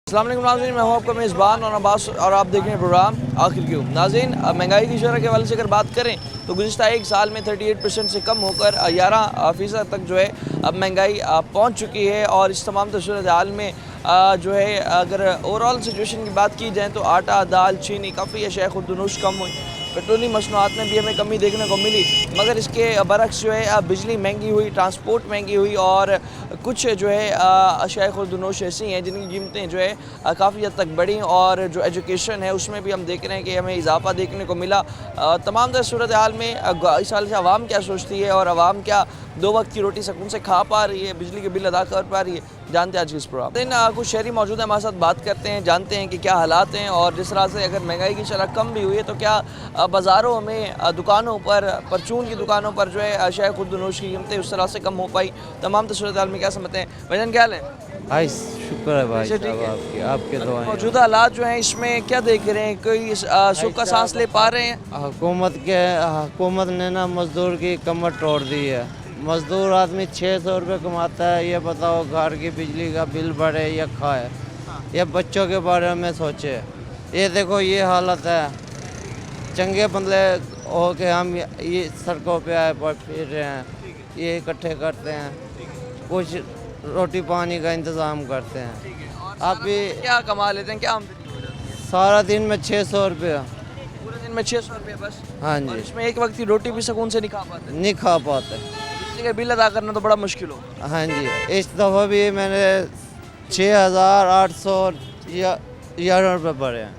अस्सलाम वालेकुम नाज़रीन, मैं हूं आपका मेज़बान और अब्बास और आप देख रहे हैं प्रोग्राम आखिर क्यों। नाज़रीन, महंगाई की शरह के हवाले से अगर बात करें तो गुज़िश्ता एक साल में 38% से कम होकर 11% तक जो है अब महंगाई पहुंच चुकी है। और इस तमाम सूरत हाल में जो है अगर ओवरऑल सिचुएशन की बात की जाए तो आटा, दाल, चीनी काफ़ी अशिया खुर्दनोश कम हुई। पेट्रोलियम मसनूआत में भी हमें कमी देखने को मिली, मगर इसके बरक्स जो है बिजली महंगी हुई, ट्रांसपोर्ट महंगी हुई और कुछ जो है अशिया खुर्दनोश ऐसी हैं जिनकी कीमतें जो है काफ़ी हद तक बढ़ी। और जो एजुकेशन है उसमें भी हम देख रहे हैं कि हमें इजाफा देखने को मिला। तमाम तरह सूरत हाल में इस साल से आवाम क्या सोचती है और आवाम क्या 2 वक्त की रोटी सुकून से खा पा रही है, बिजली के बिल अदा कर पा रही है, जानते हैं आज की इस प्रोग्राम। लेकिन कुछ शहरी मौजूद है हमारे साथ, बात करते हैं, जानते हैं कि क्या हालात हैं और जिस तरह से अगर महंगाई की शरह कम भी हुई है तो क्या बाज़ारों में, दुकानों पर, परचून की दुकानों पर जो है अशिया खुर्दनोश की कीमतें उस तरह से कम हो पाई। तमाम सूरत हाल में क्या समझते हैं भाईजान, क्या हाल है? भाई शुक्र है भाई साहब आपके दुआएं। मौजूदा हालात जो हैं इसमें क्या देख रहे हैं, कोई सुख का सांस ले पा रहे हैं? हुकूमत ने ना मजदूर की कमर तोड़ दी है। मजदूर आदमी 600 रुपये कमाता है। ये बताओ घर की बिजली का बिल बढ़े या खाए या बच्चों के बारे में सोचे। ये देखो ये हालत है। चंगे बंदे हो के हम ये सड़कों पे आए पर फिर रहे हैं, ये इकट्ठे करते हैं, कुछ रोटी पानी का इंतज़ाम करते हैं। आप भी क्या कमा लेते हैं, क्या आमदनी हो जाती है? सारा दिन में 600 रुपये। पूरे दिन में 600 रुपये बस? हाँ और जी, इसमें एक वक्त की रोटी भी सुकून से नहीं खा पाते? नहीं खा पाते। बिजली का बिल अदा करना तो बड़ा मुश्किल होगा। हाँ जी, इस दफ़ा भी मैंने 6,811 रुपये भरे हैं।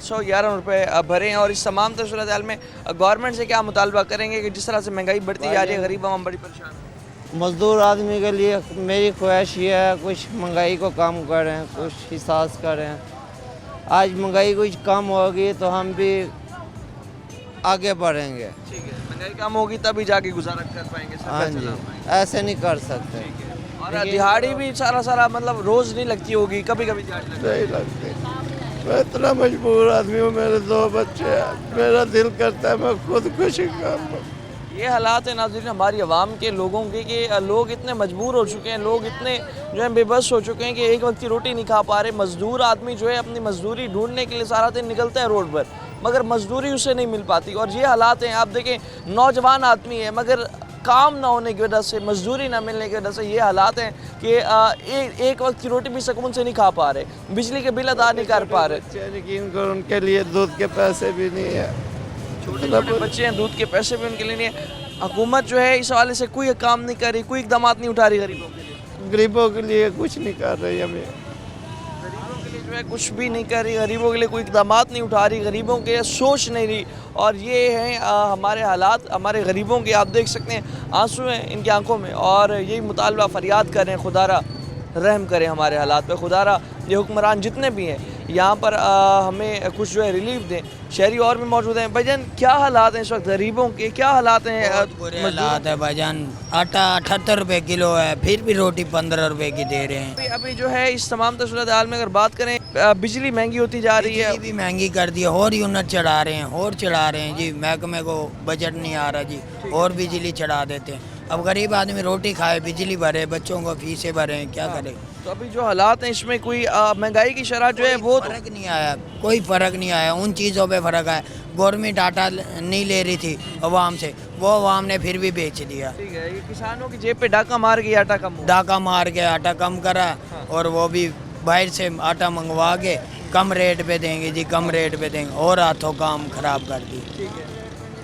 6,811 रुपये भरे हैं। और इस तमाम सूरत हाल में गवर्नमेंट से क्या मुतालबा करेंगे कि जिस तरह से महंगाई बढ़ती जा रही है, गरीब आवाम बड़ी परेशान है। मज़दूर आदमी के लिए मेरी ख्वाहिश ये है कुछ महंगाई को कम करें, कुछ हिसास करें। आज महंगाई कुछ कम होगी तो हम भी आगे बढ़ेंगे। ठीक है, महंगाई कम होगी तभी जाके गुजारा कर पाएंगे, सब हाँ पैसे जी, ला पाएंगे। ऐसे नहीं कर सकते। और दिहाड़ी भी सारा मतलब रोज़ नहीं लगती होगी, कभी कभी दिहाड़ी लगती है। नहीं लगती। मैं इतना मजबूर आदमी हूँ, मेरे 2 बच्चे हैं, मेरा दिल करता है मैं खुदकुशी कर लूँ। ये हालात है नाज़रीन हमारी आवाम के, लोगों के, कि लोग इतने मजबूर हो चुके हैं, लोग इतने जो है बेबस हो चुके हैं कि एक वक्त की रोटी नहीं खा पा रहे। मजदूर आदमी जो है अपनी मजदूरी ढूंढने के लिए सारा दिन निकलता है रोड पर, मगर मजदूरी उसे नहीं मिल पाती। और ये हालात हैं, आप देखें नौजवान आदमी है मगर काम ना होने की वजह से, मजदूरी ना मिलने की वजह से ये हालात हैं कि एक वक्त की रोटी भी सुकून से नहीं खा पा रहे, बिजली के बिल अदा नहीं कर पा रहे। यकीन करो उनके लिए दूध के पैसे भी नहीं है। छोटे छोटे बच्चे हैं, दूध के पैसे भी उनके लिए नहीं है। हुकूमत जो है इस हवाले से कोई काम नहीं कर रही, कोई इकदाम नहीं उठा रही गरीबों के लिए। गरीबों के लिए कुछ नहीं कर रही हमें। गरीबों के लिए जो है कुछ भी नहीं कर रही, गरीबों के लिए कोई इकदाम नहीं उठा रही, गरीबों के लिए सोच नहीं रही। और ये हैं हमारे हालात, हमारे गरीबों के। आप देख सकते हैं आंसू हैं इनकी आंखों में और यही मुतालबा फरियाद कर रहे हैं, खुदारा रहम करें हमारे हालात पे, खुदारा ये हुक्मरान जितने भी हैं यहाँ पर हमें कुछ जो है रिलीफ दें। शहरी और भी मौजूद हैं। भाईजान, क्या हालात हैं इस वक्त गरीबों के, क्या हालात हैं? बुरे हालात है भाईजान। आटा 78 रुपये किलो है, फिर भी रोटी 15 रुपये की दे रहे हैं। अभी जो है इस तमाम सूरत हाल में अगर बात करें, बिजली महंगी होती जा रही है। बिजली भी महंगी कर दी है, और यूनिट चढ़ा रहे हैं, और चढ़ा रहे हैं जी। महकमे को बजट नहीं आ रहा जी, और बिजली चढ़ा देते हैं। अब गरीब आदमी रोटी खाए, बिजली भरे, बच्चों को फीसें भरे, क्या करे? तो अभी जो हालात हैं इसमें कोई महंगाई की शरह जो है वो फर्क नहीं आया, कोई फर्क नहीं आया। उन चीज़ों पे फर्क आया। गवर्नमेंट आटा नहीं ले रही थी अवाम से, वो अवाम ने फिर भी बेच दिया। ठीक है, ये किसानों की जेब पे डाका मार के आटा कम हो। डाका मार के आटा कम करा, और वो भी बाहर से आटा मंगवा के कम रेट पे देंगे जी, कम रेट पे देंगे, और हाथों काम खराब कर दी। ठीक है,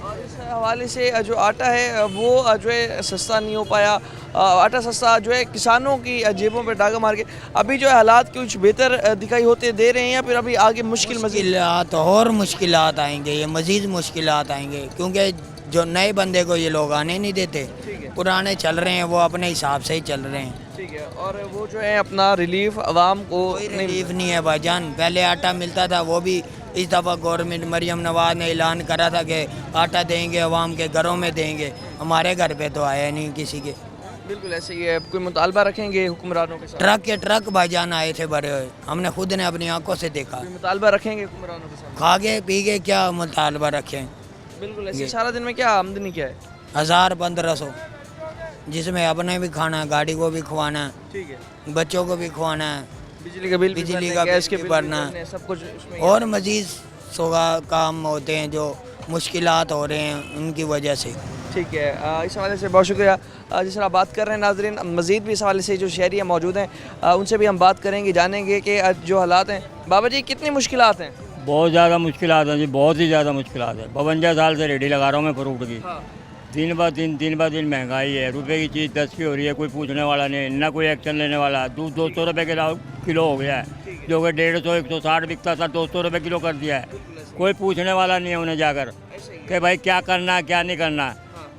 और इस हवाले से जो आटा है वो जो है सस्ता नहीं हो पाया। आटा सस्ता जो है किसानों की जेबों पे डाका मार के। अभी जो है हालात कुछ बेहतर दिखाई होते दे रहे हैं या फिर अभी आगे मुश्किलात और मुश्किलात आएंगे, ये मज़ीद मुश्किलात आएंगे, क्योंकि जो नए बंदे को ये लोग आने नहीं देते। पुराने चल रहे हैं, वो अपने हिसाब से ही चल रहे हैं। ठीक है, और वो जो है अपना रिलीफ आवाम को रिलीफ नहीं है भाईजान। पहले आटा मिलता था, वो भी इस दफ़ा गवर्नमेंट मरियम नवाज ने ऐलान करा था कि आटा देंगे, अवाम के घरों में देंगे। हमारे घर पे तो आया नहीं किसी के। बिल्कुल ऐसे ही है। कोई मुतालबा रखेंगे हुक्मरानों के साथ? ट्रक के ट्रक भाईजान आए थे भरे हुए, हमने खुद ने अपनी आंखों से देखा। कोई मुतालबा रखेंगे हुक्मरानों के साथ? खा के पी के क्या मुतालबा रखें? बिल्कुल ऐसे। सारा दिन में क्या आमदनी क्या है? 1000-1500, जिसमें अपने भी खाना है, गाड़ी को भी खुआना है, ठीक है, बच्चों को भी खुआना है, बिजली का बिल भी बिजली भरना, का गैस बिल के भी बिल भी भरना भरने, सब कुछ इसमें। और मज़ीद सोगा काम होते हैं जो मुश्किलात हो रहे हैं उनकी वजह से। ठीक है, इस हवाले से बहुत शुक्रिया। जिस तरह बात कर रहे हैं नाजरीन, मज़ीद भी इस हवाले से जो शहरी हैं मौजूद हैं, उनसे भी हम बात करेंगे, जानेंगे कि जो हालात हैं। बाबा जी कितनी मुश्किलात हैं? बहुत ज़्यादा मुश्किलात हैं जी, बहुत ही ज़्यादा मुश्किलात है। 52 साल से रेडी लगा रहा हूँ मैं फ्रूट की। दिन ब दिन महंगाई है, रुपए की चीज़ 10 की हो रही है, कोई पूछने वाला नहीं, ना कोई एक्शन लेने वाला। दूध 200 रुपये किलो हो गया है, जो कि 150 160 बिकता था, 200 रुपये किलो कर दिया है। कोई पूछने वाला नहीं है उन्हें जाकर कि भाई क्या करना है क्या नहीं करना।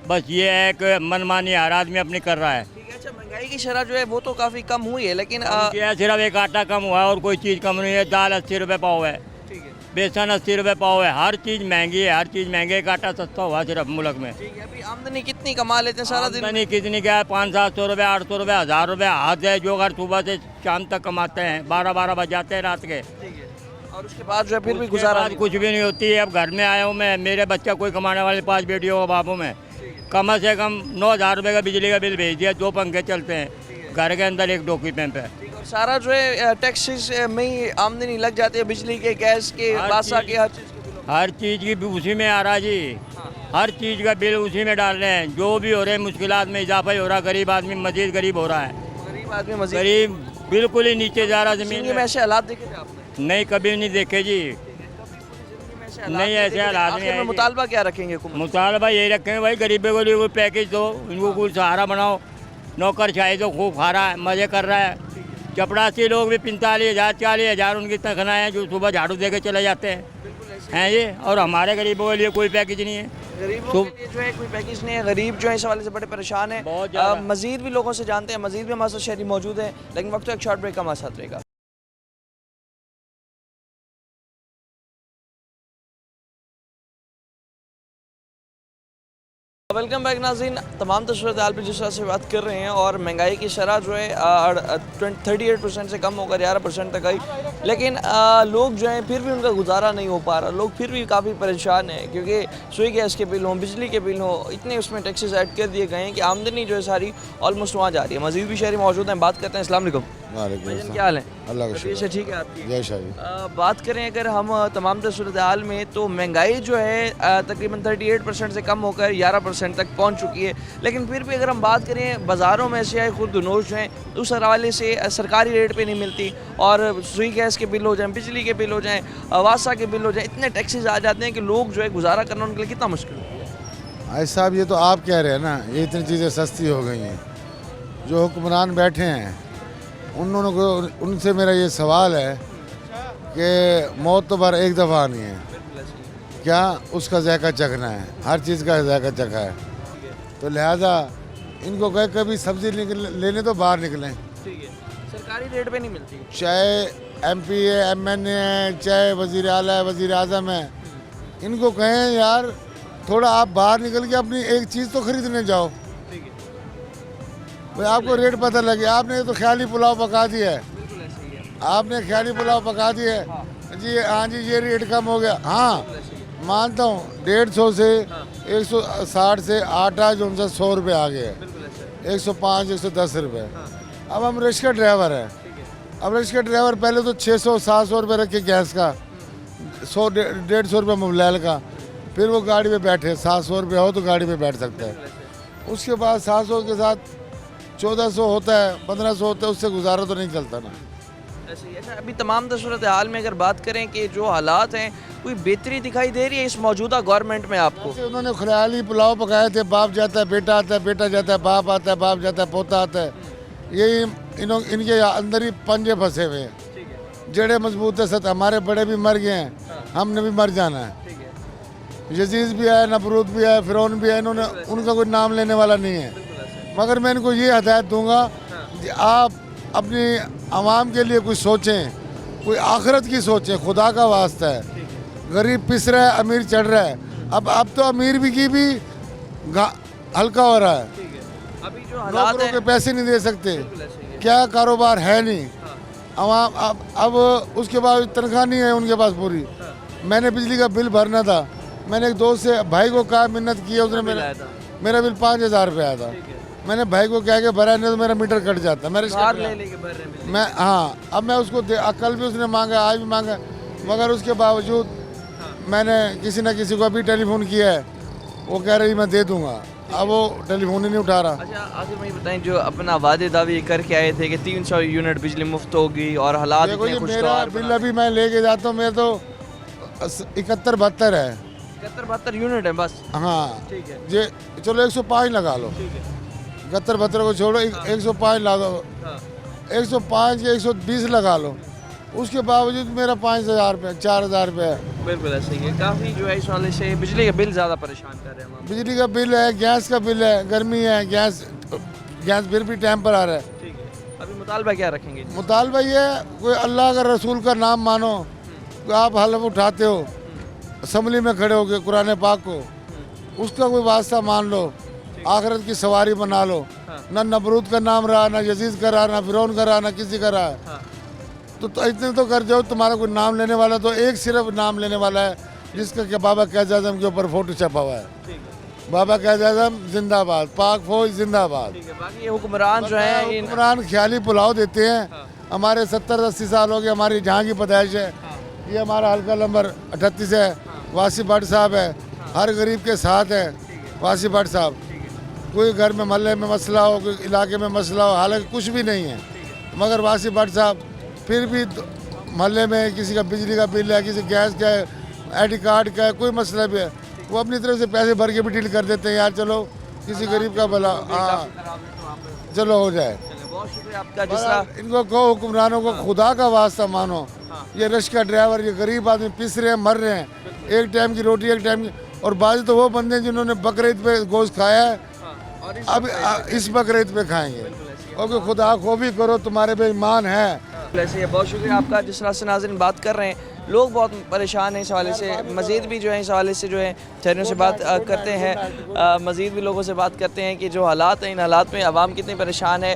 बस ये है कि मनमानी हर आदमी अपनी कर रहा है। ठीक है, अच्छा महंगाई की शरह जो है वो तो काफ़ी कम हुई है, लेकिन ये सिर्फ एक आटा कम हुआ है और कोई चीज़ कम नहीं है। दाल 80 रुपये पाव है, ठीक है, बेसन 80 रुपये पाव है, हर चीज़ महंगी है, हर चीज़ महंगी है। एक आटा सस्ता हुआ सिर्फ मुल्क में। ठीक है। अभी आमदनी कितनी कमा लेते हैं सारा दिन? आमदनी कितनी क्या है, 500-700 रुपये, 800 रुपये, 1000 रुपये हाथ है जो अगर सुबह से शाम तक कमाते हैं, 12-12 बज जाते हैं रात के। ठीक है, और उसके बाद जो है फिर भी उसके गुजारा बाद कुछ भी नहीं होती है। अब घर में आया हूँ मैं, मेरे बच्चा कोई कमाने वाले 5 बेटियों का बाप हूँ मैं। कम से कम 9000 रुपये का बिजली का बिल भेज दिया, 2 पंखे चलते हैं घर के अंदर, एक डोकी पंप है। ठीक है, और सारा जो है टैक्सेस में ही आमदनी लग जाती है, बिजली के, गैस के, हर बासा चीज़- के, हर चीज़ के बिलों में। हर चीज़ की भी उसी में आ रहा है जी, हर चीज़ का बिल उसी में डाल रहे हैं। जो भी हो रहे हैं मुश्किलात में इजाफा ही हो रहा है। गरीब आदमी मजीद गरीब हो रहा है, गरीब आदमी मजीद। गरीब बिल्कुल ही नीचे जा रहा ज़मीन जिंदगी में में। ऐसे हालात देखे थे आपने? नहीं, कभी नहीं देखे जी। जिंदगी में ऐसे नहीं, ऐसे देखे थे? हालात आखिर नहीं में आए जी। मुतालबा क्या रखेंगे हुकूमत? मुतालबा यही रखेंगे भाई, गरीबों को लिए कोई पैकेज दो, इनको कोई सहारा बनाओ। नौकर शाही तो खूब खा रहा है, मज़े कर रहा है। चपड़ासी लोग भी 45,000 40,000 उनकी तनख्वाहें हैं, जो सुबह झाड़ू दे के चले जाते हैं ये। और हमारे गरीबों के लिए कोई पैकेज नहीं है। गरीबों के लिए जो है कोई पैकेज नहीं है, गरीब जो है इस हवाले से बड़े परेशान है। बहुत ज़्यादा। मजीद भी लोगों से जानते हैं, मजीद भी हमारे साथ शहरी मौजूद है, लेकिन वक्त तो एक शॉर्ट ब्रेक का हमारे साथ रहेगा। वेलकम बैक नाज़रीन, तमाम सूरत हाल पर जिस तरह से बात कर रहे हैं, और महंगाई की शरह जो है 38% से कम होकर 11% तक आई, लेकिन लोग जो हैं फिर भी उनका गुजारा नहीं हो पा रहा। लोग फिर भी काफ़ी परेशान हैं, क्योंकि सुई गैस के बिल हों, बिजली के बिल हों, इतने उसमें टैक्सेस ऐड कर दिए गए हैं कि आमदनी जो है सारी ऑलमोस्ट वहाँ जा रही है। मज़ीद भी शहरी मौजूद हैं, बात करते हैं। अस्सलाम वालेकुम भाईजान, क्या हाल है? अल्लाह का तबीयत से ठीक है आपकी? जय शाही। बात करें अगर हम तमाम सूरत हाल में, तो महंगाई जो है तकरीबन 38% से कम होकर 11% तक पहुंच चुकी है, लेकिन फिर भी अगर हम बात करें बाज़ारों में अशियाए खुर्द-नोश हैं, तो उस हवाले से सरकारी रेट पे नहीं मिलती, और सुई गैस के बिल हो जाएँ, बिजली के बिल हो जाएँ, वासा के बिल हो जाएँ, इतने टैक्सेस आ जाते हैं कि लोग जो है गुजारा करना उनके लिए कितना मुश्किल है। भाई साहब, ये तो आप कह रहे हैं ना, ये इतनी चीज़ें सस्ती हो गई हैं। जो हुक्मरान बैठे हैं उन्होंने को, उनसे मेरा ये सवाल है कि मौत तो बार एक दफ़ा आनी है, क्या उसका जायका चखना है? हर चीज़ का जायका चखा है, तो लिहाजा इनको कहे कभी सब्ज़ी लेने तो बाहर निकलें। ठीक है, सरकारी रेट पे नहीं मिलती। चाहे MP है, MNA है, चाहे वज़ीर आला है, वज़ीर आज़म है, इनको कहें यार थोड़ा आप बाहर निकल के अपनी एक चीज़ तो खरीदने जाओ। भाई आपको रेट पता लगे। आपने तो ख्याली पुलाव पका दिया है, आपने ख्याली पुलाव पका दिया है जी, हाँ जी ये रेट कम हो गया। हाँ मानता हूँ, 150 से 160 से आटा जो उनसे 100 रुपये आ गया है, 105 110 रुपये। अब हम रिक्शा ड्राइवर हैं, अब रिक्शा ड्राइवर पहले तो 600-700 रुपये रखे गैस का, 100-150 रुपये मोबाइल का, फिर वो गाड़ी पे बैठे। 700 रुपये हो तो गाड़ी पे बैठ सकता है, उसके बाद 700 के साथ 1400 होता है, 1500 होता है, उससे गुजारा तो नहीं चलता ना। अच्छा, अभी तमाम सूरत हाल में अगर बात करें कि जो हालात हैं, कोई बेहतरी दिखाई दे रही है इस मौजूदा गवर्नमेंट में आपको? जैसे उन्होंने ख्याली पुलाव पकाए थे, बाप जाता है बेटा आता है, बेटा जाता है बाप आता है, बाप जाता है पोता आता है, यही इनके अंदर ही पंजे फंसे हुए हैं। जड़े मजबूत है, सत हमारे बड़े भी मर गए हैं, हमने भी मर जाना है। यजीज भी आया, नबरूद भी आया, फिरौन भी आया, इन्होंने उनका कोई नाम लेने वाला नहीं है। मगर मैं इनको ये हदायत दूंगा कि आप अपनी आवाम के लिए कुछ सोचें, कोई आखिरत की सोचें, खुदा का वास्ता है। गरीब पिस रहा है, अमीर चढ़ रहा है। अब तो अमीर भी की भी हल्का हो रहा है। अभी जो हालात नौकरों हैं, के पैसे नहीं दे सकते, क्या कारोबार है नहीं। आवाम अब उसके बाद तनख्वाह नहीं है उनके पास पूरी। मैंने बिजली का बिल भरना था, मैंने एक दोस्त से भाई को कहा, मिन्नत की है, उसने मेरा बिल 5000 रुपये आया था। मैंने भाई को कह के भरा नहीं तो मेरा मीटर कट जाता। मेरे कार ले लेके भर रहे हैं बिजली। मैं हाँ, अब मैं उसको कल भी उसने मांगा, आज भी मांगा, मगर उसके बावजूद मैंने किसी न किसी को अभी टेलीफोन किया है, वो कह रही मैं दे दूंगा, अब वो टेलीफोन ही नहीं उठा रहा। अच्छा आखिर में ये बताएं, जो अपना वादे दावे करके आए थे कि 300 यूनिट बिजली मुफ्त होगी और हालात देखो इतने ये मेरा खुशगवार बिल अभी मैं लेके जाता हूँ, मेरे तो 71-72 है। 71-72 यूनिट है बस। हाँ ठीक है। ये चलो 105 लगा लो, ठीक है। 71-72 को छोड़ो, 105 लगा दो, हाँ 105 या 120 लगा लो, उसके बावजूद मेरा 5,000 रुपये 4,000 रुपये है। बिल्कुल ऐसे ही है। काफ़ी जो है इस वाले से बिजली का बिल ज़्यादा परेशान कर रहे हैं हम। बिजली का बिल है, गैस का बिल है, गर्मी है, गैस फिर भी टाइम पर आ रहा है। ठीक है। अभी मुतालबा क्या रखेंगे? मुतालबा ये है, कोई अल्लाह का रसूल का नाम मानो, कोई आप हलफ उठाते हो असम्बली में खड़े होके कुरान पाक को, उसका कोई वास्ता मान लो, आखिरत की सवारी बना लो। ना नबरूद का नाम रहा, ना यजीद का रहा, ना फिरौन का रहा, ना किसी का रहा। तो इतने तो कर जाओ, तुम्हारा कोई नाम लेने वाला तो एक सिर्फ नाम लेने वाला है, जिसका कि बाबा कैद आज़म के ऊपर फोटो छपा हुआ है। बाबा कैद आज़म जिंदाबाद, पाक फौज जिंदाबाद। बाकी ये हुक्मरान जो है हुक्मरान ख्याली पुलाव देते हैं। हमारे 70-80 साल हो गए, हमारी जहाँ की पैदाइश है, ये हमारा हल्का नंबर 38 है, वासी भट्ट साहब है, हर गरीब के साथ है वासी भट्ट साहब। कोई घर में मोहल्ले में मसला हो, कोई इलाके में मसला हो, हालांकि कुछ भी नहीं है, मगर वासी भट्ट साहब फिर भी मोहल्ले में किसी का बिजली का बिल है, किसी गैस का है, ID कार्ड का है, कोई मसला भी है, वो अपनी तरफ से पैसे भर के भी डील कर देते हैं, यार चलो किसी गरीब का भला, हाँ चलो हो जाए। बहुत शुक्रिया आपका। जिस तरह इनको कहो हुक्मरानों को खुदा का वास्ता मानो, ये रश का ड्राइवर, ये गरीब आदमी पिस रहे हैं, मर रहे हैं, एक टाइम की रोटी एक टाइम की, और बाजी तो वो बंदे हैं जिन्होंने बकरीद पे गोश्त खाया है, अब इस बकरीद पे खाएंगे। और खुदा खो भी करो, तुम्हारे पे ईमान है। ऐसे बहुत शुक्रिया आपका। जिस तरह से नाज़रीन बात कर रहे हैं, लोग बहुत परेशान हैं इस हवाले से। मज़ीद भी जो है इस हवाले से जो है ठहरियों से बात करते हैं, मज़ीद भी लोगों से बात करते हैं कि जो हालात हैं, इन हालात में आवाम कितनी परेशान है,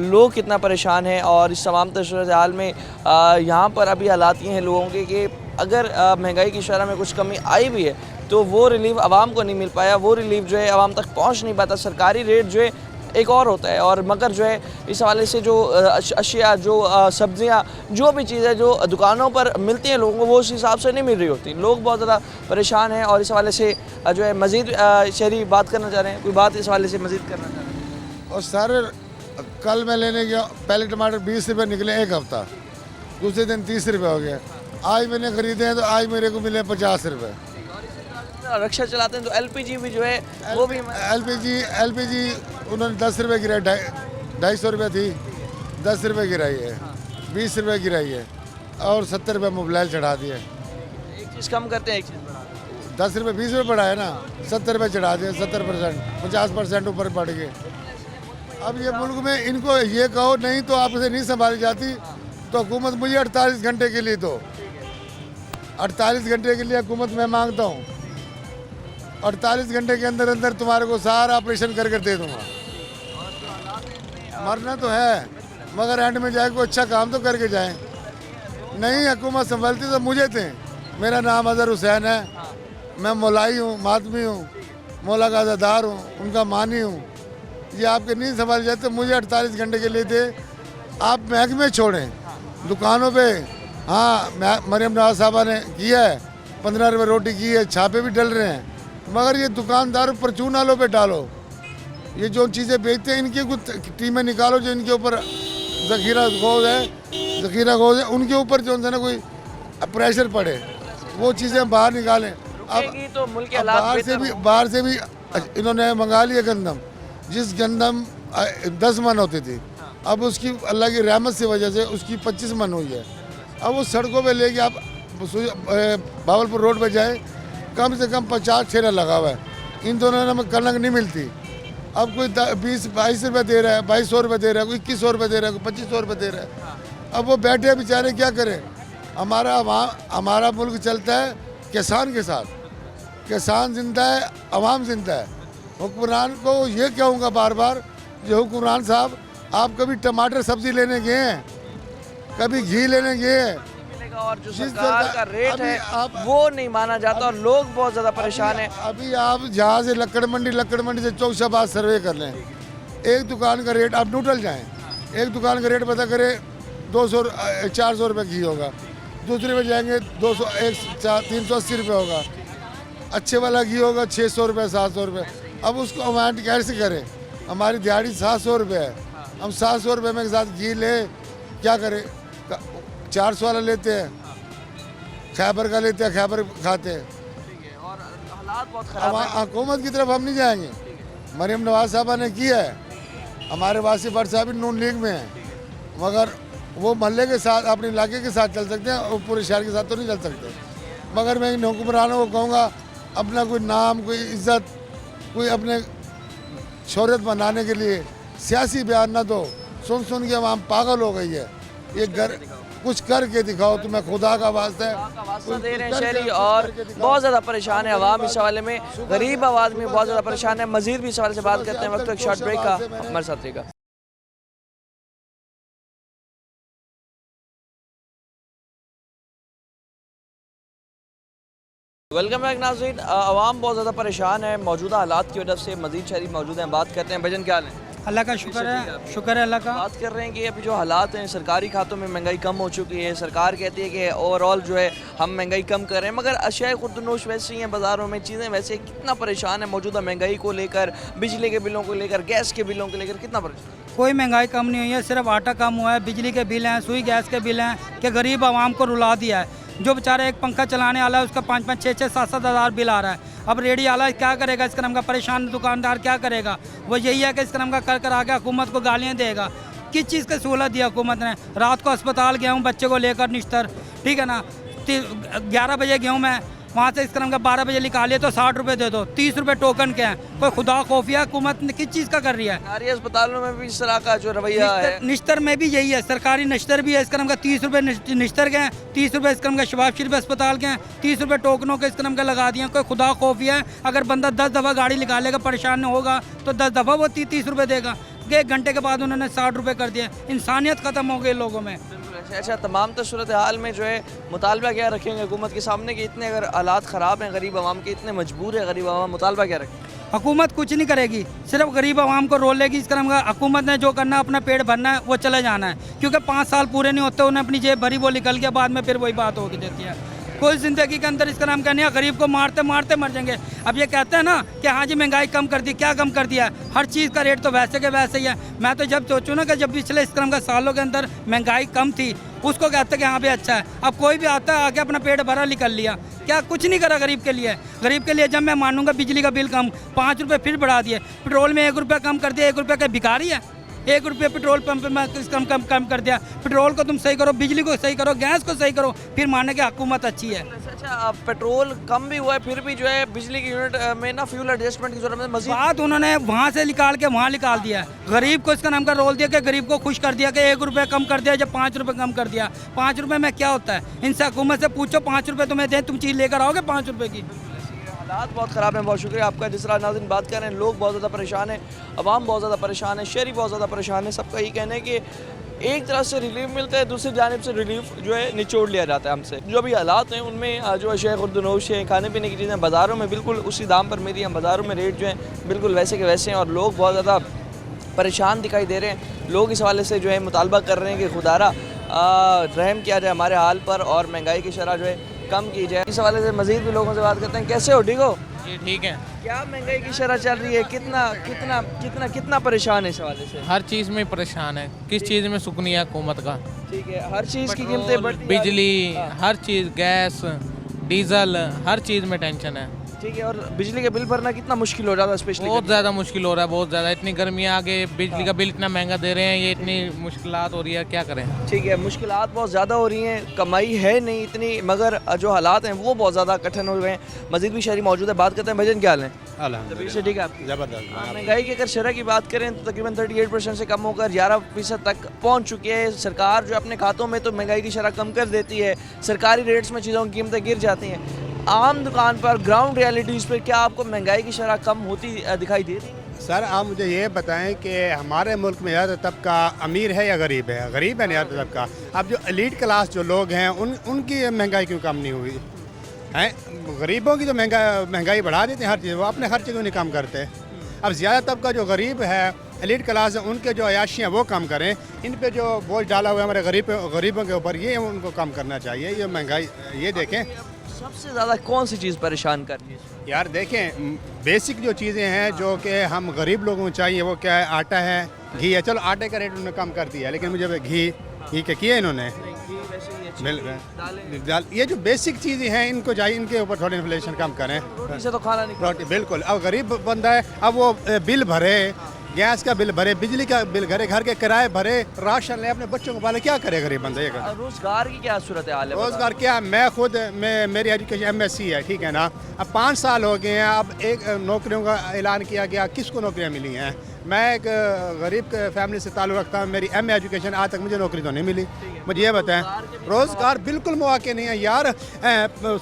लोग कितना परेशान है। और इस तमाम सूरत हाल में यहाँ पर अभी हालात ये हैं लोगों के कि अगर महंगाई की शरह में कुछ कमी आई भी है तो वो रिलीफ आवाम को नहीं मिल पाया, वो रिलीफ जो है आवाम तक पहुँच नहीं पाता। सरकारी रेट जो है एक और होता है, और मगर जो है इस हवाले से जो अशिया, जो सब्जियां, जो भी चीज़ें जो दुकानों पर मिलती हैं लोगों को, वो उस हिसाब से नहीं मिल रही होती। लोग बहुत ज़्यादा परेशान हैं और इस हवाले से जो है मज़ीद शहरी बात करना चाह रहे हैं, कोई बात इस हवाले से मज़ीद करना चाह रहे हैं। और सारे कल मैं लेने गया, पहले टमाटर 20 रुपये निकले एक हफ्ता, दूसरे दिन 30 रुपये हो गया, आज मैंने ख़रीदे हैं तो आज मेरे को मिले 50 रुपये। रक्षा चलाते हैं तो LPG भी जो है वो भी LPG उन्होंने 10 रुपये गिराई, 250 रुपये थी, 10 रुपये गिराई है, 20 रुपये गिराई है, और 70 रुपये मोबाइल चढ़ा दिए। एक चीज़ कम करते हैं, एक चीज़ बढ़ाते हैं। 10 रुपये 20 रुपये बढ़ा है ना, 70 रुपये चढ़ा दिए, 70%, 50% ऊपर बढ़ गए। अब ये मुल्क में इनको ये कहो नहीं तो आपसे नहीं संभाली जाती, तो हुकूमत मुझे 48 घंटे के लिए दो, 48 घंटे के लिए हुकूमत मैं मांगता हूँ, 48 घंटे के अंदर अंदर तुम्हारे को सारा ऑपरेशन करके दे दूंगा। मरना तो है, मगर एंड में जाए कोई अच्छा काम तो करके जाए। नहीं हुकूमत संभालती तो मुझे थे। मेरा नाम अजहर हुसैन है, मैं मौलाई हूँ, मातमी हूँ, मौला का अज़ादार हूँ, उनका मानी हूँ। ये आपके नहीं संभाल जाते, मुझे 48 घंटे के लिए थे। आप महकमे छोड़ें, दुकानों पे, हाँ मरियम नवाज साहबा ने किया है, 15 रुपये रोटी की है, छापे भी डल रहे हैं, मगर ये दुकानदारों पर चूनालों पे डालो। ये जो चीज़ें बेचते हैं इनकी कुछ टीमें निकालो, जो इनके ऊपर ज़ख़ीरा गोज़ है, उनके ऊपर जो है ना कोई प्रेशर पड़े, वो चीज़ें बाहर निकालें। अब तो मुल्क के बाहर से भी इन्होंने मंगा लिया गंदम, जिस गंदम 10 मन होती थी, अब उसकी अल्लाह की रहमत की वजह से उसकी 25 मन हुई है। अब वो सड़कों पे लेके आप भावलपुर रोड पे जाए, कम से कम 50 ठेला लगा हुआ है। इन दोनों में कनक नहीं मिलती। अब कोई 20-22 रुपये दे रहा है, 2200 रुपये दे रहा है, कोई 2100 रुपये दे रहा है, कोई 2500 रुपये दे रहा है। अब वो बैठे बेचारे क्या करें। हमारा मुल्क चलता है किसान के साथ, किसान जिंदा है, अवाम जिंदा है। हुक्मरान को ये कहूँगा बार बार, जो हुक्मरान साहब, आप कभी टमाटर सब्जी लेने गए हैं, कभी घी लेने गए हैं, और जो सरकार का रेट है वो नहीं माना जाता और लोग बहुत ज़्यादा परेशान हैं। अभी आप जहाँ से लक्कड़ मंडी से चौक शबाज सर्वे कर लें, एक दुकान का रेट, आप न्यूट्रल जाएँ, एक दुकान का रेट पता करें 400 रुपये घी होगा, दूसरे में जाएंगे 200 380 रुपये होगा, अच्छे वाला घी होगा 600 रुपये 700 रुपये। अब उसको अमाउंट कैसे करें? हमारी दिहाड़ी 700 रुपये है, हम 700 रुपये में के साथ घी ले क्या करें? 400 वाला लेते हैं, खैबर का लेते हैं, खैबर खाते हैं। और हालात बहुत अब खराब है। हुकूमत की तरफ हम नहीं जाएंगे। मरीम नवाज साहबा ने किया है, हमारे वासी भट्ट साहब भी नून लीग में हैं, मगर वो मोहल्ले के साथ, अपने इलाके के साथ चल सकते हैं और पूरे शहर के साथ तो नहीं चल सकते। मगर मैं इन हुक्मरानों को कहूँगा, अपना कोई नाम, कोई इज्जत, कोई अपने शोहरत बनाने के लिए सियासी बयान ना दो। सुन सुन के आवाम पागल हो गई है। ये कुछ करके दिखाओ, तुम्हें खुदा का वास्ता है। वास्ता दे रहे हैं शहरी, और बहुत ज़्यादा परेशान है आवाम इस हवाले में, गरीब आदमी बहुत ज़्यादा परेशान है। मजीद भी इस हवाले से बात करते हैं, वक्त एक शॉर्ट ब्रेक का, हमारे साथ रहेगा। वेलकम बैक नाज़रीन। आवाम बहुत ज़्यादा परेशान है मौजूदा हालात की वजह से। मजीद शहरी मौजूद हैं, बात करते हैं। भजन क्या हाल है? अल्लाह का शुक्र है, शुक्र है अल्लाह का। बात कर रहे हैं कि अभी जो हालात हैं, सरकारी खातों में महंगाई कम हो चुकी है। सरकार कहती है कि ओवरऑल जो है हम महंगाई कम कर रहे हैं, मगर अशिया खुर्दनोश वैसे ही हैं बाज़ारों में, चीज़ें वैसे। कितना परेशान है मौजूदा महंगाई को लेकर, बिजली के बिलों को लेकर, गैस के बिलों को लेकर, कितना परेशान? कोई महंगाई कम नहीं हुई है, सिर्फ आटा कम हुआ है, बिजली के बिल हैं, सुई गैस के बिल हैं कि गरीब आवाम को रुला दिया है। जो बेचारा एक पंखा चलाने वाला है उसका 5-5, 6-6, 7-7 हज़ार बिल आ रहा है। अब रेडी वाला क्या करेगा? इस क्रम का परेशान दुकानदार क्या करेगा? वो यही है कि इस क्रम का कर आके हुकूमत को गालियाँ देगा। किस चीज़ की सहूलत दी हुकूमत ने? रात को अस्पताल गया हूँ बच्चे को लेकर निश्तर, ठीक है ना, 11 बजे गया हूँ मैं, वहाँ से इस क्रम का 12 बजे निकालिए तो 60 रुपये दे दो, 30 रुपये टोकन के हैं। कोई खुदा खौफिया हुकूमत किस चीज़ का कर रही है? सरकारी अस्पतालों में भी इस तरह का जो रवैया है। निश्तर में भी यही है, सरकारी निश्तर भी है। इस क्रम का 30 रुपये निश्तर के हैं, 30 रुपये इस क्रम का शबाब शरीफ अस्पताल के हैं, 30 रुपये टोकनों के इस क्रम का लगा दिए। कोई खुदा खौफिया है? अगर बंदा 10 दफ़ा गाड़ी निकालेगा, परेशान होगा तो 10 दफ़ा वो 30 रुपये देगा। 1 घंटे के बाद उन्होंने 60 रुपये कर दिया। इंसानियत ख़त्म हो गई लोगों में। अच्छा, तमाम सूरत हाल में जो है मुतालबा क्या रखेंगे हुकूमत के सामने कि इतने अगर हालात ख़राब हैं गरीब आवाम के, इतने मजबूर है गरीब आवाम, मुतालबा क्या रखें? हुकूमत कुछ नहीं करेगी, सिर्फ गरीब आवाम को रोल लेगी। इस क्रम का हुकूमत ने जो करना है, अपना पेट भरना है, वो चले जाना है। क्योंकि 5 साल पूरे नहीं होते, उन्हें अपनी जेब भरी, वो निकल के बाद में फिर वही बात होगी देती है। कोई ज़िंदगी के अंदर इसका नाम कहने गरीब को मारते मारते मर जाएंगे। अब ये कहते हैं ना कि हाँ जी महंगाई कम कर दी, क्या कम कर दिया? हर चीज़ का रेट तो वैसे के वैसे ही है। मैं तो जब सोचूँ ना कि जब पिछले इस क्रम का सालों के अंदर महंगाई कम थी, उसको कहते कि हाँ भी अच्छा है। अब कोई भी आता है आके अपना पेट भरा निकल लिया, क्या कुछ नहीं करा गरीब के लिए। गरीब के लिए जब मैं मानूंगा बिजली का बिल कम, 5 रुपये फिर बढ़ा दिए, पेट्रोल में 1 रुपया कम कर दिया। 1 रुपये का भिखारी है? 1 रुपये पेट्रोल पंप में कम कर दिया। पेट्रोल को तुम सही करो, बिजली को सही करो, गैस को सही करो, फिर मानने की हुकूमत अच्छी है। अच्छा, पेट्रोल कम भी हुआ है, फिर भी जो है बिजली की यूनिट में ना फ्यूल एडजस्टमेंट की जरूरत है। मजीद बात उन्होंने वहाँ से निकाल के वहाँ निकाल दिया है। गरीब को इसका नाम का रोल दिया कि गरीब को खुश कर दिया कि 1 रुपये कम कर दिया, जब 5 रुपये कम कर दिया। 5 रुपये में क्या होता है? इनसे हुकूमत से पूछो, 5 रुपये तुम्हें दें, तुम चीज़ लेकर आओगे 5 रुपये की? हालात बहुत ख़राब हैं। बहुत शुक्रिया आपका। जिस तरह नाज़रीन बात कर रहे हैं, लोग बहुत ज़्यादा परेशान हैं, अवाम बहुत ज़्यादा परेशान है, शहरी बहुत ज़्यादा परेशान है। सबका यही कहना है कि एक तरफ से रिलीफ मिलता है, दूसरी जानिब से रिलीफ जो है निचोड़ लिया जाता है हमसे। जो भी हालात हैं उनमें जो अशिया खुर्दनोश है, खाने पीने की चीज़ें बाज़ारों में बिल्कुल उसी दाम पर मिली हैं, बाज़ारों में रेट जो है बिल्कुल वैसे के वैसे हैं, और लोग बहुत ज़्यादा परेशान दिखाई दे रहे हैं। लोग इस हवाले से जो है मुतालबा कर रहे हैं कि खुदारा रहम किया जाए हमारे हाल पर और महंगाई की शरह जो है कम की जाए। इस हवाले से मज़ीद भी लोगों से बात करते हैं। कैसे हो? ठीक हो? ये ठीक है। क्या महंगाई की शरह चल रही है? कितना कितना कितना कितना परेशान है इस हवाले से? हर चीज़ में परेशान है। किस चीज़ में सुकून है हुकूमत का? ठीक है, हर चीज़ की कीमतें बढ़ती जा रही बिजली, हैं। हर चीज़, गैस, डीजल, हर चीज़ में टेंशन है। ठीक है, और बिजली के बिल भरना कितना मुश्किल हो जाता है स्पेशली? बहुत ज़्यादा मुश्किल हो रहा है, बहुत ज़्यादा। इतनी गर्मी आ गई, बिजली का बिल इतना महंगा दे रहे हैं, ये इतनी मुश्किलात हो रही है, क्या करें? ठीक है, मुश्किलात बहुत ज़्यादा हो रही हैं, कमाई है नहीं इतनी, मगर जो हालात हैं वो बहुत ज़्यादा कठिन हो गए हैं। मजीद भी शहरी मौजूद है, बात करते हैं। भजन क्या हाल है? तबीयत से ठीक है आपकी? ज़बरदस्त। महंगाई की अगर शरह की बात करें तो तकरीबन 38% से कम होकर 11% तक पहुंच चुकी है। सरकार जो अपने खातों में तो महंगाई की शरह कम कर देती है, सरकारी रेट्स में चीज़ों की कीमतें गिर जाती हैं। आम दुकान पर, ग्राउंड रियलिटीज़ पर क्या आपको महंगाई की शरह कम होती दिखाई दे रही है? सर आप मुझे ये बताएं कि हमारे मुल्क में ज़्यादा तबका अमीर है या गरीब है? गरीब है ज़्यादा तबका। अब जो एलीट क्लास जो लोग हैं उनकी महंगाई क्यों कम नहीं हुई है? गरीबों की तो महंगाई बढ़ा देते हैं हर चीज़, वो अपने खर्चे क्यों नहीं कम करते? अब ज़्यादा तबका जो गरीब है एलीट क्लास है उनके जो अयाशी हैं वो कम करें, इन पे जो बोझ डाला हुआ है हमारे गरीबों के ऊपर, ये उनको कम करना चाहिए। ये महंगाई, ये देखें सबसे ज़्यादा कौन सी चीज़ परेशान कर रही है? यार, देखें बेसिक जो चीज़ें हैं जो कि हम गरीब लोगों को चाहिए वो क्या है, आटा है, घी है। चलो आटे का रेट उन्होंने कम कर दिया, लेकिन मुझे घी के किए इन्होंने दाल, ये जो बेसिक चीज़ें हैं इनको चाहिए, इनके ऊपर थोड़ी इन्फ्लेशन कम करें। रोटी से तो खाना नहीं रोटी बिल्कुल। अब गरीब बंदा है, अब वो बिल भरे, गैस का बिल भरे, बिजली का बिल भरे, घर के किराए भरे, राशन ले, अपने बच्चों को पाले, क्या करे गरीब बंदा? ये कर रोजगार की क्या सूरत हाल है? रोजगार क्या, मेरी एजुकेशन MSc है, ठीक है ना। अब 5 साल हो गए हैं, अब एक नौकरियों का ऐलान किया गया, किसको नौकरियां मिली हैं? मैं एक गरीब फैमिली से ताल्लुक़ रखता हूँ, मेरी MA एजुकेशन, आज तक मुझे नौकरी तो नहीं मिली। मुझे ये बताएं, रोज़गार बिल्कुल मौके नहीं है यार।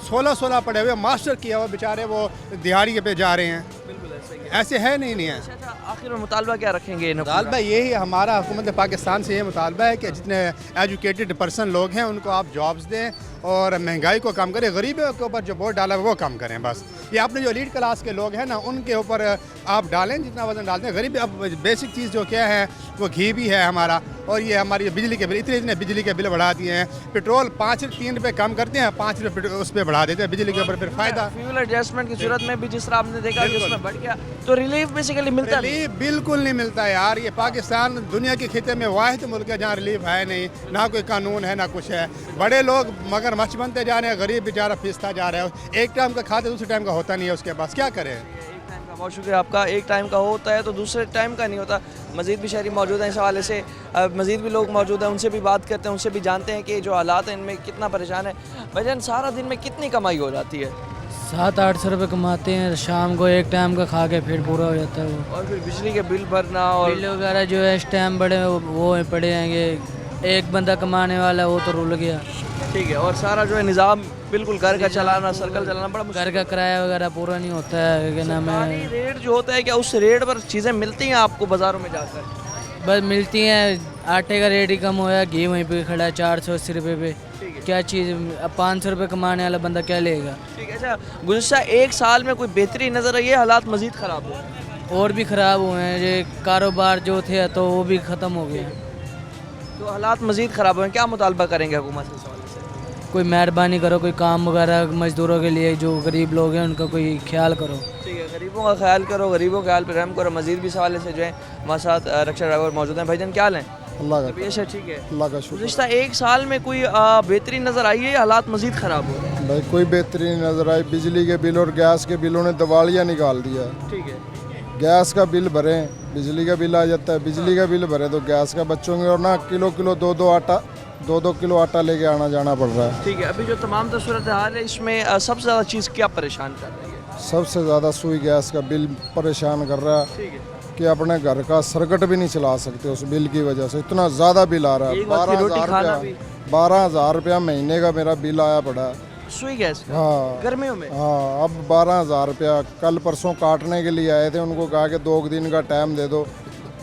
16 पढ़े हुए, मास्टर किया हुआ बेचारे वो दिहाड़ी पे जा रहे हैं, ऐसे है नहीं है। आखिर में मुतालबा क्या रखेंगे? मुतालबा यही हमारा हुकूमत पाकिस्तान से ये मुतालबा है कि जितने एजुकेटेड पर्सन लोग हैं उनको आप जॉब्स दें और महंगाई को कम करें, गरीबों के ऊपर जो बोझ डाला है वो कम करें बस। ये अपने जो एलीट क्लास के लोग हैं ना, उनके ऊपर आप डालें जितना वजन डालते हैं। गरीब, अब बेसिक चीज़ जो क्या है वो घी भी है हमारा, और ये हमारी बिजली के बिल, इतने बिजली के बिल बढ़ा दिए हैं। पेट्रोल 3 रुपये कम करते हैं, 5 रुपये उस पर बढ़ा देते हैं बिजली के ऊपर, फिर फ़ायदा। फ्यूल एडजस्टमेंट की सूरत में भी जिस तरह आपने देखा कि उसमें बढ़ गया, तो रिलीफ बेसिकली मिलता है? रिलीफ बिल्कुल नहीं मिलता यार। ये पाकिस्तान दुनिया के खिते में वाहिद मुल्क है जहाँ रिलीफ है नहीं, ना कोई कानून है ना कुछ है। बड़े लोग मगर मच बनते जा रहे हैं, गरीब बेचारा फिसता जा रहा है। एक टाइम का खाते दूसरे टाइम का होता नहीं है उसके पास, क्या करें? बहुत शुक्रिया आपका। एक टाइम का होता है तो दूसरे टाइम का नहीं होता। मज़ीद भी शहरी मौजूद हैं इस हवाले से, मज़ीद भी लोग मौजूद हैं, उनसे भी बात करते हैं, उनसे भी जानते हैं कि जो हालात हैं इनमें कितना परेशान है। भाईजान, सारा दिन में कितनी कमाई हो जाती है? 700-800 रुपये कमाते हैं, शाम को एक टाइम का खा के फिर पूरा हो जाता है वो। और फिर बिजली के बिल भरना और बिल वगैरह जो है इस टाइम बड़े वो पड़े हैं, एक बंदा कमाने वाला वो तो रुल गया। ठीक है, और सारा जो है निज़ाम बिल्कुल घर का चलाना, सर्कल चलाना बड़ा घर का किराया वगैरह पूरा नहीं होता है, क्या नाम है। रेट जो होता है, क्या उस रेट पर चीज़ें मिलती हैं आपको बाज़ारों में जाकर? बस मिलती हैं, आटे का रेट ही कम होया, घी वहीं पे खड़ा है 480 रुपये पे। क्या चीज़, अब 500 रुपये कमाने वाला बंदा क्या लेगा? ठीक है। अच्छा, गुज़श्ता 1 साल में कोई बेहतरी नज़र आई है? हालात मज़ीद ख़राब हो और भी ख़राब हुए हैं, ये कारोबार जो थे तो वो भी ख़त्म हो गए, तो हालात मज़ीद ख़राब हुए हैं। क्या मुतालबा करेंगे हुकूमत से? कोई मेहरबानी करो, कोई काम वगैरह मज़दूरों के लिए, जो गरीब लोग हैं उनका कोई ख्याल करो। ठीक है, गरीबों का ख्याल करो, गरीबों के हाल पर रहम करो। मज़ीद भी सवाल से जो है हमारे साथ रक्षा ड्राइवर मौजूद हैं। भाईजान, क्या हाल है? अल्लाह का तबीयत है? ठीक है, अल्लाह का शुक्र। गुज़श्ता 1 साल में कोई बेहतरी नज़र आई है? हालात मज़ीद ख़राब हो रहे हैं? भाई कोई बेहतरीन नज़र आई। बिजली के बिल और गैस के बिलों ने दिवालिया निकाल दिया। ठीक है, गैस का बिल भरें, बिजली का बिल आ जाता है, बिजली का बिल भरे तो गैस का बच्चों के, और ना किलो 2-2 किलो आटा लेके आना जाना पड़ रहा है। ठीक है। अभी जो तमाम तो सूरत हाल है इसमें सबसे ज़्यादा चीज़ क्या परेशान कर रही है? सबसे ज़्यादा सुई गैस का बिल परेशान कर रहा है ठीक है, कि अपने घर का सर्किट भी नहीं चला सकते उस बिल की वजह से। इतना ज़्यादा बिल आ रहा है। एक वक्त की रोटी खाना भी। 12,000 रुपया महीने का मेरा बिल आया पड़ा है। सुई गैस का? हाँ गर्मियों में? हाँ, अब 12,000 रुपया कल परसों काटने के लिए आए थे, उनको कहा कि 2 दिन का टाइम दे दो,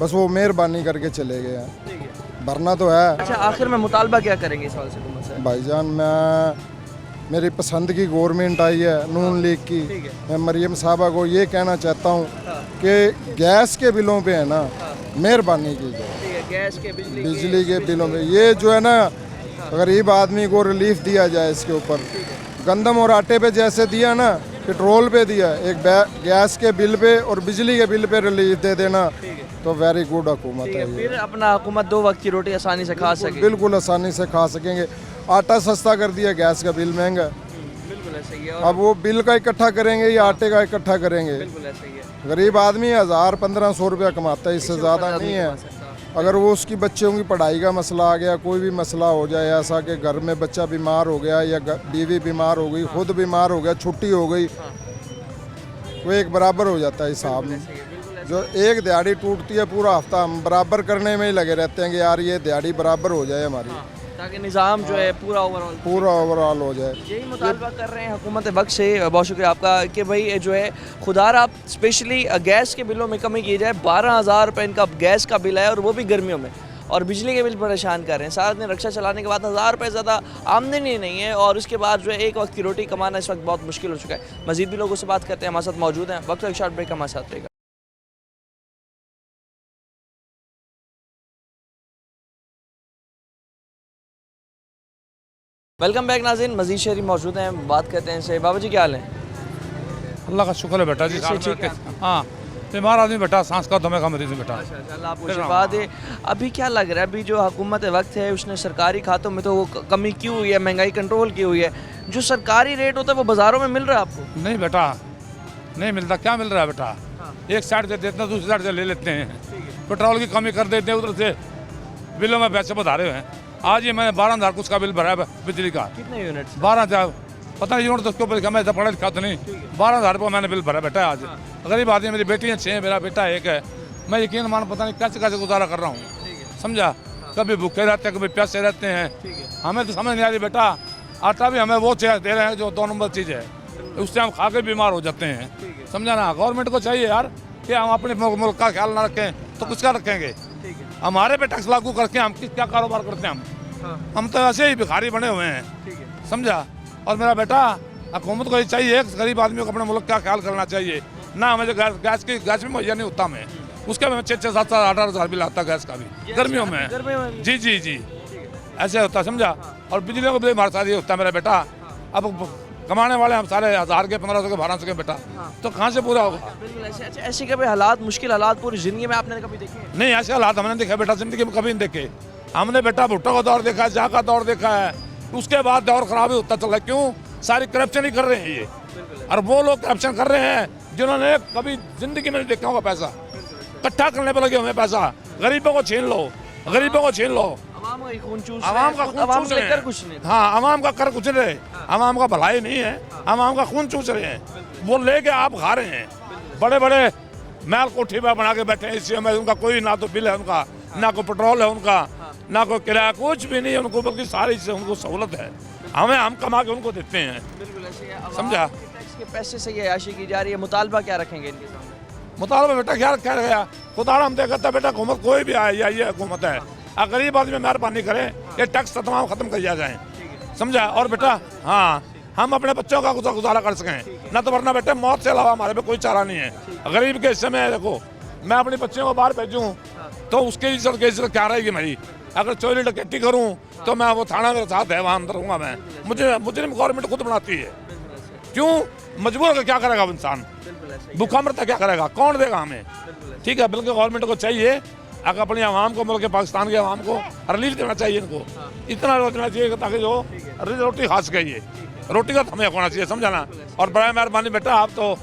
बस वो मेहरबानी करके चले गए हैं। ठीक है। भरना तो है। अच्छा, आखिर में मुतालबा क्या करेंगे इस सवाल से हुकूमत से? भाईजान, मेरी पसंद की गवर्नमेंट आई है, नून लीग की। मैं मरियम साहबा को ये कहना चाहता हूँ कि गैस के बिलों पे है ना मेहरबानी कीजिए। ठीक है, गैस के, बिजली के बिलों पे ये जो है ना, गरीब आदमी को रिलीफ दिया जाए इसके ऊपर। गंदम और आटे पे जैसे दिया ना, पेट्रोल पे दिया, एक गैस के बिल पे और बिजली के बिल पे रिलीफ दे देना, तो वेरी गुड हुकूमत है। फिर अपना हुकूमत 2 वक्त की रोटी आसानी से खा सके। बिल्कुल आसानी से खा सकेंगे। आटा सस्ता कर दिया, गैस का बिल महंगा। बिल्कुल ऐसा ही है। अब वो बिल का इकट्ठा करेंगे या आटे का इकट्ठा करेंगे? बिल्कुल ऐसा ही है। गरीब आदमी 1000-1500 रुपया कमाता है, इससे ज़्यादा नहीं है। अगर वो उसकी बच्चों की पढ़ाई का मसला आ गया, कोई भी मसला हो जाए ऐसा कि घर में बच्चा बीमार हो गया या बीवी बीमार हो गई, खुद बीमार हो गया, छुट्टी हो गई, वो एक बराबर हो जाता है हिसाब में। जो एक दिहाड़ी टूटती है पूरा हफ्ता हम बराबर करने में ही लगे रहते हैं कि यार ये दिहाड़ी बराबर हो जाए हमारी, ताकि निज़ाम जो है पूरा ओवरऑल हो जाए। यही मुतालबा कर रहे हैं हुकूमत वक्त से। बहुत शुक्रिया आपका कि भाई जो है खुदार आप स्पेशली गैस के बिलों में कमी की जाए। 12,000 रुपये इनका गैस का बिल है और वो भी गर्मियों में, और बिजली के बिल परेशान कर रहे हैं। सारा दिन रक्षा चलाने के बाद 1000 रुपये ज़्यादा आमदनी नहीं है, और उसके बाद जो है एक वक्त की रोटी कमाना इस वक्त बहुत मुश्किल हो चुका है। मज़ीद भी लोगों से बात करते हैं, हमारे साथ मौजूद हैं। वक्त एक शॉर्ट ब्रेक हमारे साथ रहेगा। वेलकम बैक नाज़रीन, मज़ीद शहरी मौजूद हैं, बात करते हैं इनसे। बाबा जी क्या हाल है? अल्लाह का शुक्र है बेटा जी। ठीक है। हाँ, बीमार आदमी बेटा, सांस का दमे का मरीज बेटा। अल्लाह आपको शिफा दे। अभी क्या लग रहा है, अभी जो हुकूमत वक्त है उसने सरकारी खातों में तो वो कमी की हुई है, महंगाई कंट्रोल की हुई है, जो सरकारी रेट होता है वो बाज़ारों में मिल रहा है आपको? नहीं बेटा, नहीं मिलता। क्या मिल रहा है बेटा? एक साइड से देते हैं, दूसरी साइड से ले लेते हैं। पेट्रोल की कमी कर देते हैं, उधर से बिलों में पैसे बता रहे हैं। आज ये मैंने 12,000 कुछ का बिल भरा है बिजली का। कितने यूनिट? 12,000, पता नहीं यूनिट तो उसके ऊपर मैं पढ़ा लिखा तो नहीं। 12,000 रुपये मैंने बिल भरा बेटा आज। गरीब आदमी, मेरी बेटी है 6, मेरा बेटा 1 है। मैं यकीन मान पता नहीं कैसे कैसे गुजारा कर रहा हूँ, समझा। कभी भूखे रहते हैं, कभी प्यासे रहते हैं। हमें तो समझ नहीं आ रही बेटा। आटा भी हमें वो दे रहे हैं जो 2 नंबर चीज़ है, उससे हम खा के बीमार हो जाते हैं, समझा ना। गवर्नमेंट को चाहिए यार कि हम अपने मुल्क का ख्याल ना रखें तो किसका रखेंगे? हमारे पे टैक्स लागू करके हम क्या कारोबार करते हैं? हम तो ऐसे ही भिखारी बने हुए हैं, समझा। और मेरा बेटा, हुकूमत को ये चाहिए गरीब आदमी को अपने मुल्क का ख्याल करना चाहिए ना। हमें जो गैस भी मुहैया नहीं होता, हमें उसका में 6-6, 7-7, 8-8 बिल आता गैस का भी गर्मियों में। जी जी जी, ऐसे होता, समझा। और बिजली का भी हमारे साथ ये होता है मेरा बेटा। अब कमाने वाले हम सारे 1000 के 1500 के 1200 के बेटा, तो कहाँ से पूरा होगा? बिल्कुल ऐसे। ऐसे कभी हालात, मुश्किल हालात पूरी ज़िंदगी में आपने कभी देखे हैं? नहीं, ऐसे हालात हमने देखे बेटा, जिंदगी में कभी नहीं देखे। हमने बेटा भुट्टो का दौर देखा है, जहाँ का दौर देखा है, उसके बाद दौर खराब ही होता चला है। क्यों? सारी करप्शन ही कर रहे हैं ये, और वो लोग करप्शन कर रहे हैं जिन्होंने कभी जिंदगी में नहीं देखा होगा पैसा। इकट्ठा करने पर लगे हुए पैसा, गरीबों को छीन लो, गरीबों को छीन लो। आवाम का खून चूस आवाम का खून चूस रहे हैं। कुछ नहीं। हाँ, आवाम का कर कुछ रहे, आवाम का भलाई नहीं है, आवाम का खून चूस रहे हैं। वो लेके आप खा रहे हैं। बड़े बड़े महल कोठी में बना के बैठे हैं, इससे में उनका कोई ना तो बिल है उनका, ना कोई पेट्रोल है उनका, ना कोई किराया, कुछ भी नहीं है उनको, बल्कि सारी से उनको सहूलत है। हम कमा के उनको देते हैं, समझा। टैक्स के पैसे से ये अयाशी की जा रही है, मुतालबा क्या रखेंगे इनके सामने? मुतालबा बेटा क्या रखा गया? खुदा हम देखता बेटा, हुकूमत कोई भी आए या ये हुकूमत है, गरीब आदमी मेहरबानी करे, ये टैक्स तमाम खत्म कर दिया जाए, समझा। और बेटा हाँ, हम अपने बच्चों का गुजारा कर सकें, ना तो वरना बेटे मौत से अलावा हमारे पे कोई चारा नहीं है। गरीब के हिस्से में देखो, मैं अपनी बच्चियों को बाहर भेजूँ तो उसके इज्जत क्या रहेगी मेरी? अगर चोरी डकैती करूँ तो मैं वो थाना मेरे साथ है, वहाँ अंदर रहूँगा मैं। मुझे गवर्नमेंट खुद बनाती है। क्यों? मजबूर होकर क्या करेगा इंसान? भूखा मरता क्या करेगा? कौन देगा हमें? ठीक है, बल्कि गवर्नमेंट को चाहिए अगर अपनी आवाम को, मुल्क पाकिस्तान के आवाम को रिलीफ देना चाहिए, इनको इतना देना चाहिए ताकि जो रोटी खा सके, ये रोटी का हमें होना चाहिए, समझा ना। और बड़ा मेहरबानी बेटा, आप तो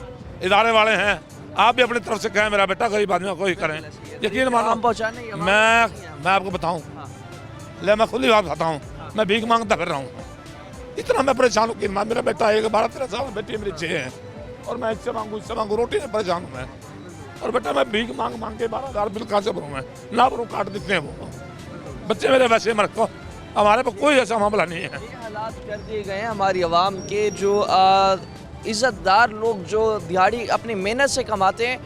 इदारे वाले हैं, आप भी अपनी तरफ से कहें मेरा बेटा, गरीब आदमियों को ही करें। यकीन मानो मैं आपको बताऊँ, मैं खुली बात बताता हूँ, मैं भीख मांगता फिर रहा हूँ। इतना मैं परेशान हूँ कि मेरा बेटा 12-13 साल, बेटी मेरी 6 है, और मैं इससे मांगू रोटी से परेशान हूँ मैं। और बेटा मैं भीख मांग के 12,000 बिल कहाँ से भरूँ मैं? ना भरूँ, काट देते हैं वो बच्चे मेरे। वैसे मर को हमारे पर कोई ऐसा मामला नहीं है। ये हालात कर दिए गए हैं हमारी आवाम के, जो इज़्ज़तदार लोग जो दिहाड़ी अपनी मेहनत से कमाते हैं,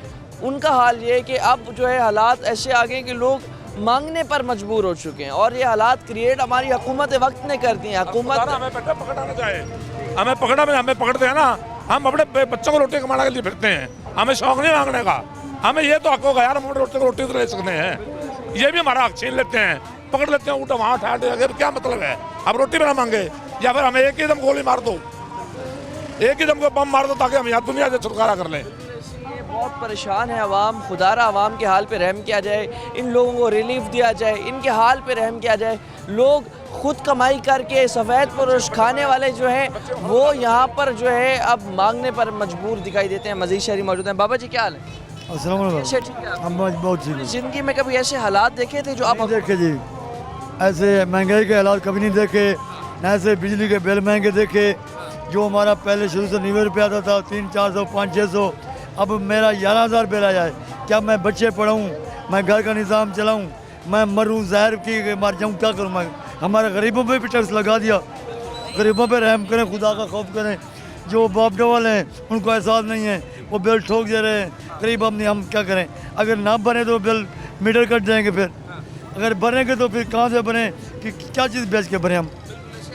उनका हाल ये है कि अब जो है हालात ऐसे आ गए कि लोग मांगने पर मजबूर हो चुके हैं। और ये हालात क्रिएट हमारी हुकूमत वक्त ने कर दी है। हुकूमत हमें बेटा पकड़ना चाहिए, हमें पकड़ते हैं ना, हम अपने बच्चों को रोटी कमाने के लिए फिरते हैं, हमें शौक नहीं मांगने का। हमें ये तो हक होगा यार, हम रोटी तो ले सकते हैं। ये भी हमारा हक छीन लेते हैं, पकड़ लेते हैं, उल्टा वहाँ उठा दे, क्या मतलब है? अब रोटी बना मांगे, या फिर हमें एक ही दम गोली मार दो, एक ही दम को बम मार दो, ताकि हम यहाँ दुनिया से छुटकारा कर लें। बहुत परेशान है आवाम, खुदारा आवाम के हाल पे रहम किया जाए, इन लोगों को रिलीफ दिया जाए, इनके हाल पे रहम किया जाए। लोग खुद कमाई करके सफ़ेद पुरुष खाने वाले जो हैं वो यहाँ पर जो है अब मांगने पर मजबूर दिखाई देते हैं। मज़ीद शहरी मौजूद हैं। बाबा जी क्या हाल है? कैसे? ठीक है। हम बहुत ठीक है। ज़िंदगी में कभी ऐसे हालात देखे थे जो आप देखे जी? ऐसे महंगाई के हालात कभी नहीं देखे, न ऐसे बिजली के बिल महंगे देखे। जो हमारा पहले शुरू से 90 रुपये आता था, 300-400, 500-600, अब मेरा 11,000 बिल आया है। क्या मैं बच्चे पढ़ाऊँ, मैं घर का निज़ाम चलाऊँ, मैं मरूँ, ज़हर की मर जाऊँ, क्या करूँ मैं? हमारे गरीबों पे भी टैक्स लगा दिया। गरीबों पे रहम करें, खुदा का खौफ करें। जो बाप वाले हैं उनको एहसास नहीं है, वो बिल ठोक दे रहे हैं। गरीब आदमी हम क्या करें? अगर ना बने तो बिल मीटर कट जाएंगे, फिर अगर बनेंगे तो फिर कहाँ से बने, कि क्या चीज़ बेच के बने? हम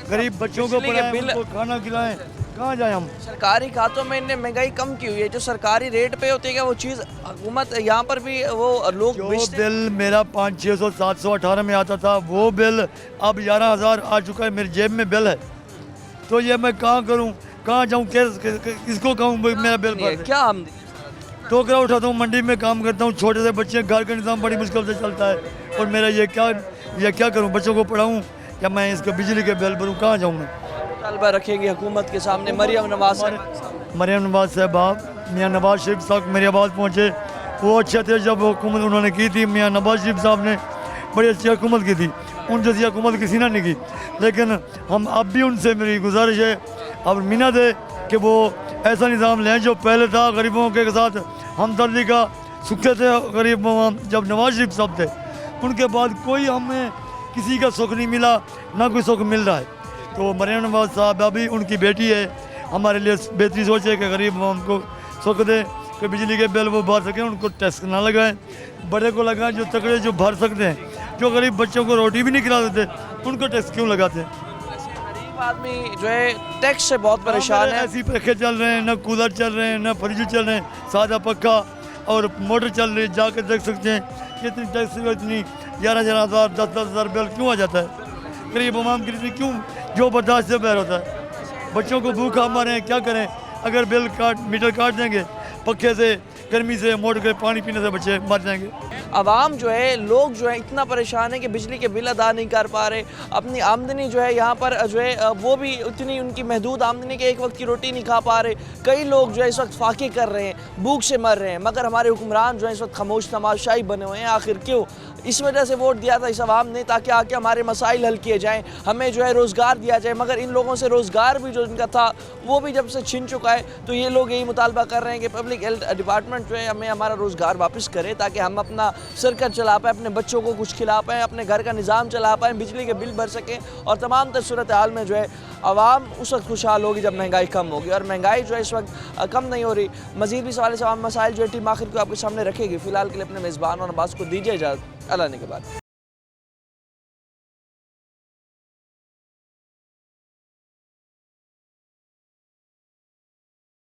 गरीब बच्चों को पढ़ाएं, उनको खाना खिलाएं, कहाँ जाए हम? सरकारी खातों में इनने महंगाई कम की हुई है, जो सरकारी रेट पे होती है वो चीज़ हुकूमत यहाँ पर भी वो लोग जो बिल मेरा 500, 600, 700, 18 में आता था, वो बिल अब 11,000 आ चुका है। मेरी जेब में बिल है, तो ये मैं कहाँ करूँ, कहाँ जाऊँ, किसको कहूँ मेरा बिल भर दे। क्या आमदनी? टोकरा उठाता हूँ, मंडी में काम करता हूँ, छोटे से बच्चे, घर का निज़ाम बड़ी मुश्किल से चलता है। और मेरा ये क्या करूँ, बच्चों को पढ़ाऊँ या मैं इसका बिजली के बिल भरूँ, कहाँ जाऊँ मैं। मुतालबा रखेंगे हुकूमत के सामने? मरियम नवाज मरियम नवाज साहब, मियाँ नवाज शरीफ साहब मेरी आवाज़ पहुँचे, वो अच्छे थे जब हुकूमत उन्होंने की थी। मियाँ नवाज शरीफ साहब ने बड़ी अच्छी हुकूमत की थी, उन जैसी हुकूमत किसी ने नहीं की। लेकिन हम अब भी उनसे मेरी गुजारिश है, अब मिन्नत है कि वो ऐसा निज़ाम लें जो पहले था, गरीबों के साथ हमदर्दी का, सुखे थे गरीब जब नवाज शरीफ साहब थे। उनके बाद कोई हमें किसी का सुख नहीं मिला, ना कोई सुख मिल रहा है। तो मरियम नवाज साहब अभी उनकी बेटी है, हमारे लिए बेहतरी सोचे कि गरीब हमको सुख दे, कि बिजली के बिल वो भर सकें, उनको टैक्स ना लगाएं, बड़े को लगाएं जो तकड़े जो भर सकते हैं। जो गरीब बच्चों को रोटी भी नहीं खिला देते उनको टैक्स क्यों लगाते हैं। गरीब आदमी जो है टैक्स से बहुत परेशान है। ऐसी पंखे चल रहे हैं, ना कूलर चल रहे हैं, ना फ्रिज चल रहे हैं, सादा पक्का और मोटर चल रही है। जाकर देख सकते हैं कितनी टैक्स, इतनी 11,000 10,000 बिल क्यों आ जाता है। गरीब आवाम की इतनी क्यों, जो बर्दाश्त से बहर होता है। बच्चों को भूखा मारे हैं, क्या करें। अगर बिल मीटर काट देंगे, पक्के से, गर्मी से, मोटर के पानी पीने से बच्चे मर जाएंगे। आवाम जो है, लोग जो है इतना परेशान है कि बिजली के बिल अदा नहीं कर पा रहे। अपनी आमदनी जो है यहाँ पर जो है वो भी उतनी उनकी महदूद आमदनी के एक वक्त की रोटी नहीं खा पा रहे। कई लोग जो है इस वक्त फाके कर रहे हैं, भूख से मर रहे हैं। मगर हमारे हुक्मरान जो है इस वक्त खामोश तमाशाई बने हुए हैं। आखिर क्यों? इस वजह से वोट दिया था इस आवाम ने, ताकि आके हमारे मसाइल हल किए जाएँ, हमें जो है रोज़गार दिया जाए। मगर इन लोगों से रोज़गार भी जो इनका था वो भी जब से छिन चुका है। तो ये लोग यही मुतालबा कर रहे हैं कि पब्लिक हेल्थ डिपार्टमेंट जो है हमें हमारा रोज़गार वापस करे, ताकि हम अपना सरकत चला पाएँ, अपने बच्चों को कुछ खिला पाएँ, अपने घर का निज़ाम चला पाएँ, बिजली के बिल भर सकें। और तमाम तर सूरत हाल में जो है आवाम उस वक्त खुशहाल होगी जब महंगाई कम होगी। और महंगाई जो है इस वक्त कम नहीं हो रही। मज़ीद भी सवाल मसाइल जो है टीम आखिर को आपके सामने रखेगी। फ़िलहाल के लिए अपने मेज़बान और अब्बास को दीजिए इजाज़त। अल्लाह ने के बाद।